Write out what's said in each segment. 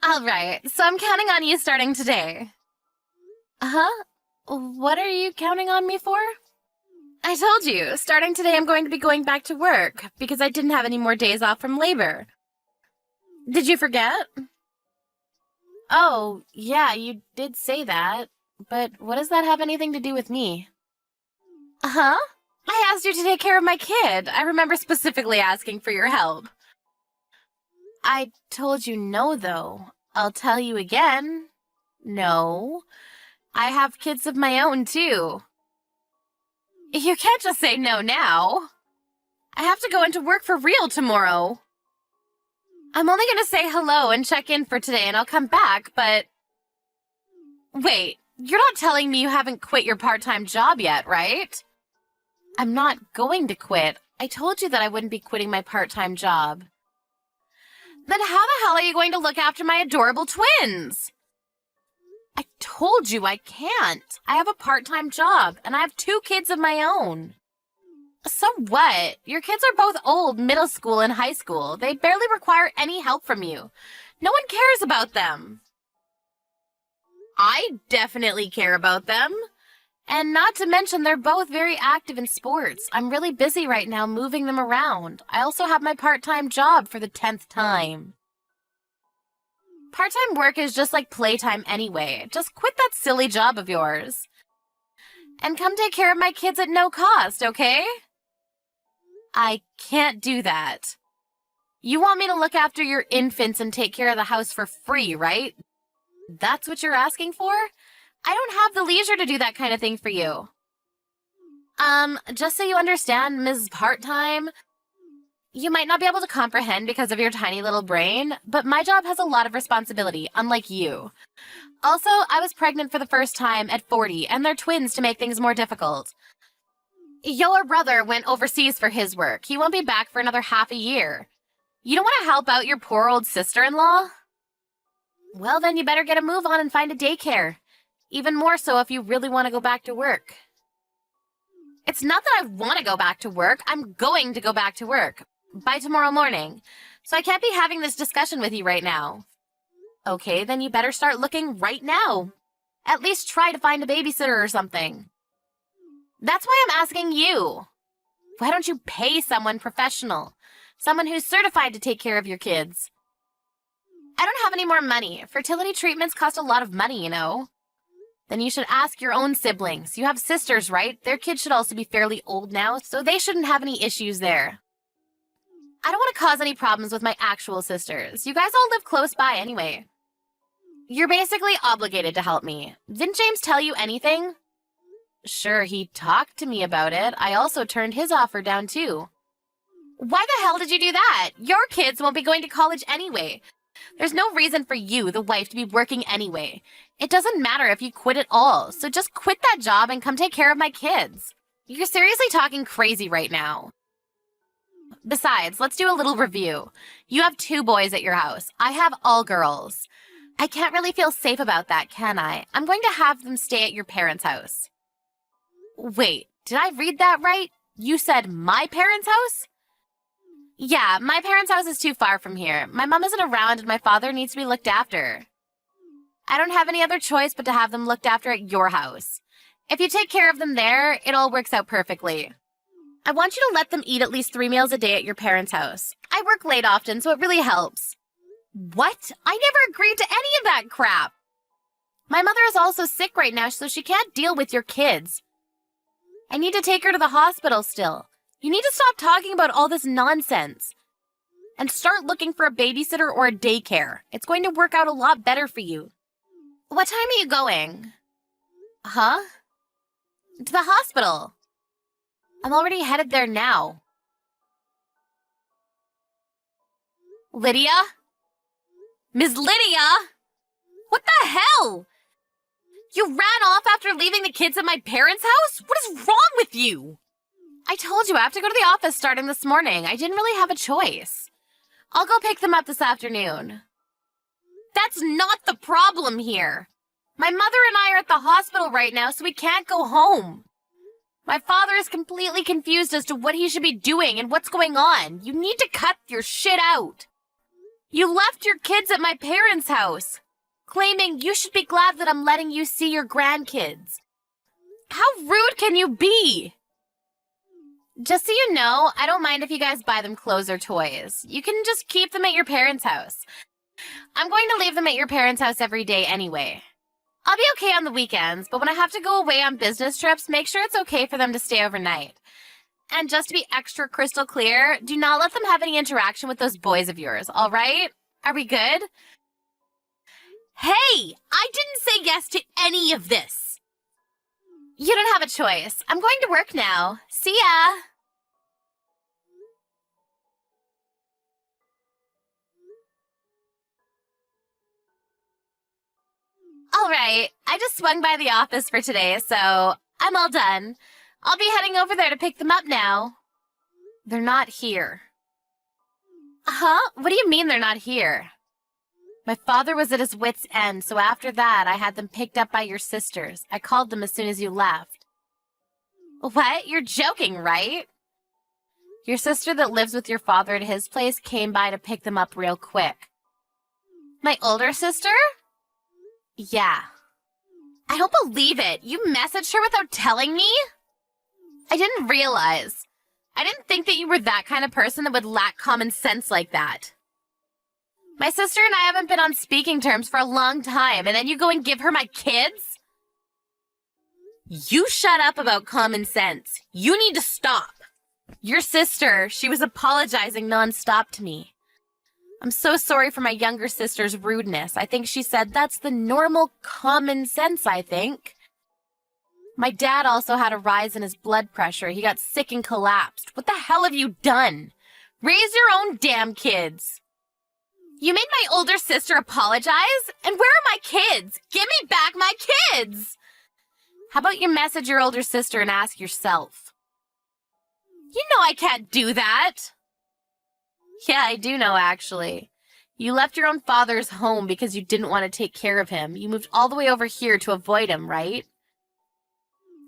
All right, so I'm counting on you starting today. Huh? What are you counting on me for? I told you, starting today I'm going to be going back to work because I didn't have any more days off from labor. Did you forget? Oh, yeah, you did say that. But what does that have anything to do with me? Huh? I asked you to take care of my kid. I remember specifically asking for your help. I told you no, though. I'll tell you again. No. I have kids of my own, too. You can't just say no now. I have to go into work for real tomorrow. I'm only going to say hello and check in for today and I'll come back, but... Wait, you're not telling me you haven't quit your part-time job yet, right? I'm not going to quit. I told you that I wouldn't be quitting my part-time job. Then how the hell are you going to look after my adorable twins? I told you I can't. I have a part-time job, and I have 2 kids of my own. So what? Your kids are both old, middle school and high school. They barely require any help from you. No one cares about them. I definitely care about them. And not to mention, they're both very active in sports. I'm really busy right now moving them around. I also have my part-time job for the 10th time. Part-time work is just like playtime anyway. Just quit that silly job of yours. And come take care of my kids at no cost, okay? I can't do that. You want me to look after your infants and take care of the house for free, right? That's what you're asking for? I don't have the leisure to do that kind of thing for you. Just so you understand, Ms. Part-Time, you might not be able to comprehend because of your tiny little brain, but my job has a lot of responsibility, unlike you. Also, I was pregnant for the first time at 40, and they're twins to make things more difficult. Your brother went overseas for his work. He won't be back for another half a year. You don't want to help out your poor old sister-in-law? Well, then you better get a move on and find a daycare. Even more so if you really want to go back to work. It's not that I want to go back to work. I'm going to go back to work by tomorrow morning. So I can't be having this discussion with you right now. Okay, then you better start looking right now. At least try to find a babysitter or something. That's why I'm asking you. Why don't you pay someone professional? Someone who's certified to take care of your kids. I don't have any more money. Fertility treatments cost a lot of money, you know. Then you should ask your own siblings. You have sisters, right? Their kids should also be fairly old now, so they shouldn't have any issues there. I don't want to cause any problems with my actual sisters. You guys all live close by anyway. You're basically obligated to help me. Didn't James tell you anything? Sure, he talked to me about it. I also turned his offer down too. Why the hell did you do that? Your kids won't be going to college anyway. There's no reason for you, the wife, to be working anyway. It doesn't matter if you quit at all, so just quit that job and come take care of my kids. You're seriously talking crazy right now. Besides, let's do a little review. You have 2 boys at your house. I have all girls. I can't really feel safe about that, can I? I'm going to have them stay at your parents' house. Wait, did I read that right? You said my parents' house? Yeah, my parents' house is too far from here. My mom isn't around and my father needs to be looked after. I don't have any other choice but to have them looked after at your house. If you take care of them there, it all works out perfectly. I want you to let them eat at least 3 meals a day at your parents' house. I work late often, so it really helps. What? I never agreed to any of that crap. My mother is also sick right now, so she can't deal with your kids. I need to take her to the hospital still. You need to stop talking about all this nonsense. And start looking for a babysitter or a daycare. It's going to work out a lot better for you. What time are you going? Huh? To the hospital. I'm already headed there now. Lydia? Ms. Lydia? What the hell? You ran off after leaving the kids at my parents' house? What is wrong with you? I told you I have to go to the office starting this morning. I didn't really have a choice. I'll go pick them up this afternoon. That's not the problem here. My mother and I are at the hospital right now, so we can't go home. My father is completely confused as to what he should be doing and what's going on. You need to cut your shit out. You left your kids at my parents' house, claiming you should be glad that I'm letting you see your grandkids. How rude can you be? Just so you know, I don't mind if you guys buy them clothes or toys. You can just keep them at your parents' house. I'm going to leave them at your parents' house every day anyway. I'll be okay on the weekends, but when I have to go away on business trips, make sure it's okay for them to stay overnight. And just to be extra crystal clear, do not let them have any interaction with those boys of yours, all right? Are we good? Hey, I didn't say yes to any of this. You don't have a choice. I'm going to work now. See ya. All right, I just swung by the office for today, so I'm all done. I'll be heading over there to pick them up now. They're not here. Huh? What do you mean they're not here? My father was at his wit's end, so after that, I had them picked up by your sisters. I called them as soon as you left. What? You're joking, right? Your sister that lives with your father at his place came by to pick them up real quick. My older sister? Yeah. I don't believe it. You messaged her without telling me? I didn't realize. I didn't think that you were that kind of person that would lack common sense like that. My sister and I haven't been on speaking terms for a long time, and then you go and give her my kids? You shut up about common sense. You need to stop. Your sister, she was apologizing nonstop to me. I'm so sorry for my younger sister's rudeness. I think she said that's the normal common sense, I think. My dad also had a rise in his blood pressure. He got sick and collapsed. What the hell have you done? Raise your own damn kids. You made my older sister apologize? And where are my kids? Give me back my kids! How about you message your older sister and ask yourself? You know I can't do that. Yeah, I do know, actually. You left your own father's home because you didn't want to take care of him. You moved all the way over here to avoid him, right?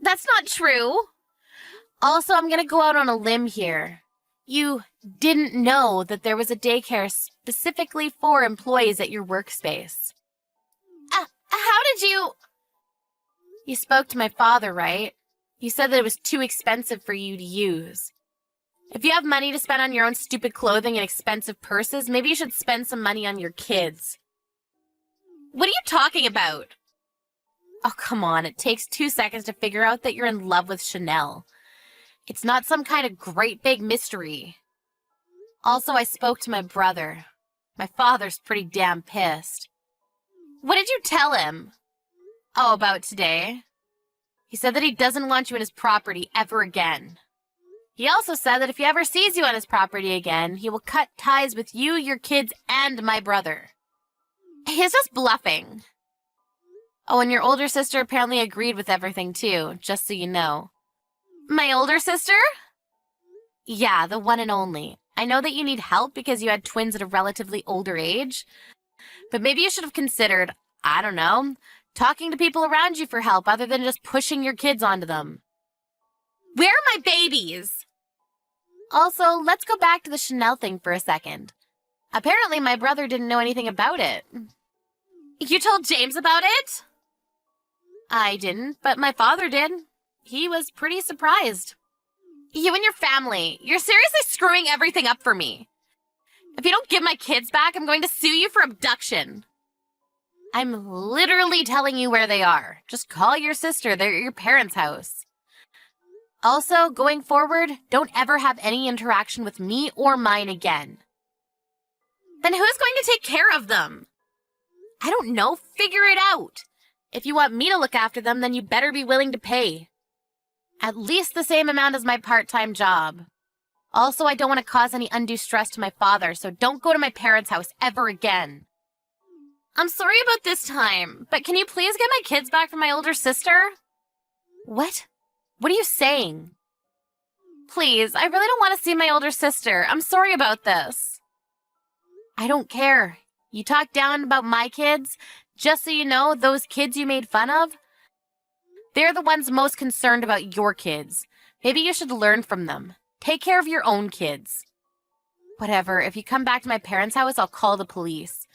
That's not true. Also, I'm going to go out on a limb here. You didn't know that there was a daycare specifically for employees at your workspace. How did you... You spoke to my father, right? You said that it was too expensive for you to use. If you have money to spend on your own stupid clothing and expensive purses, maybe you should spend some money on your kids. What are you talking about? Oh, come on. It takes 2 seconds to figure out that you're in love with Chanel. It's not some kind of great big mystery. Also, I spoke to my brother. My father's pretty damn pissed. What did you tell him? Oh, about today. He said that he doesn't want you in his property ever again. He also said that if he ever sees you on his property again, he will cut ties with you, your kids, and my brother. He's just bluffing. Oh, and your older sister apparently agreed with everything too, just so you know. My older sister? Yeah, the one and only. I know that you need help because you had twins at a relatively older age, but maybe you should have considered, I don't know, talking to people around you for help other than just pushing your kids onto them. Where are my babies? Also, let's go back to the Chanel thing for a second. Apparently, my brother didn't know anything about it. You told James about it? I didn't, but my father did. He was pretty surprised. You and your family, you're seriously screwing everything up for me. If you don't give my kids back, I'm going to sue you for abduction. I'm literally telling you where they are. Just call your sister. They're at your parents' house. Also, going forward, don't ever have any interaction with me or mine again. Then who's going to take care of them? I don't know. Figure it out. If you want me to look after them, then you better be willing to pay. At least the same amount as my part-time job. Also, I don't want to cause any undue stress to my father, so don't go to my parents' house ever again. I'm sorry about this time, but can you please get my kids back from my older sister? What? What are you saying? Please, I really don't want to see my older sister. I'm sorry about this. I don't care. You talk down about my kids. Just so you know, those kids you made fun of, they're the ones most concerned about your kids. Maybe you should learn from them. Take care of your own kids. Whatever, if you come back to my parents' house, I'll call the police.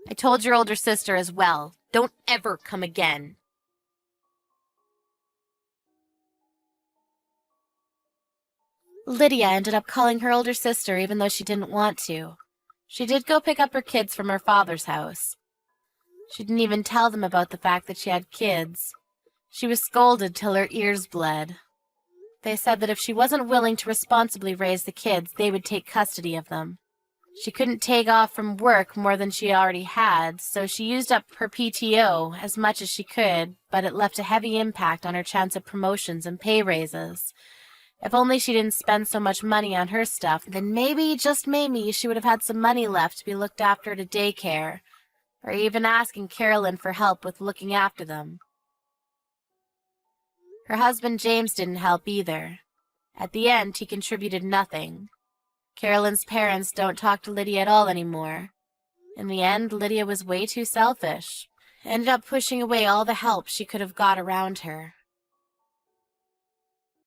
I told your older sister as well. Don't ever come again. Lydia ended up calling her older sister even though she didn't want to. She did go pick up her kids from her father's house. She didn't even tell them about the fact that she had kids. She was scolded till her ears bled. They said that if she wasn't willing to responsibly raise the kids, they would take custody of them. She couldn't take off from work more than she already had, so she used up her PTO as much as she could, but it left a heavy impact on her chance of promotions and pay raises. If only she didn't spend so much money on her stuff, then maybe, just maybe, she would have had some money left to be looked after at a daycare, or even asking Carolyn for help with looking after them. Her husband James didn't help either. At the end, he contributed nothing. Carolyn's parents don't talk to Lydia at all anymore. In the end, Lydia was way too selfish. Ended up pushing away all the help she could have got around her.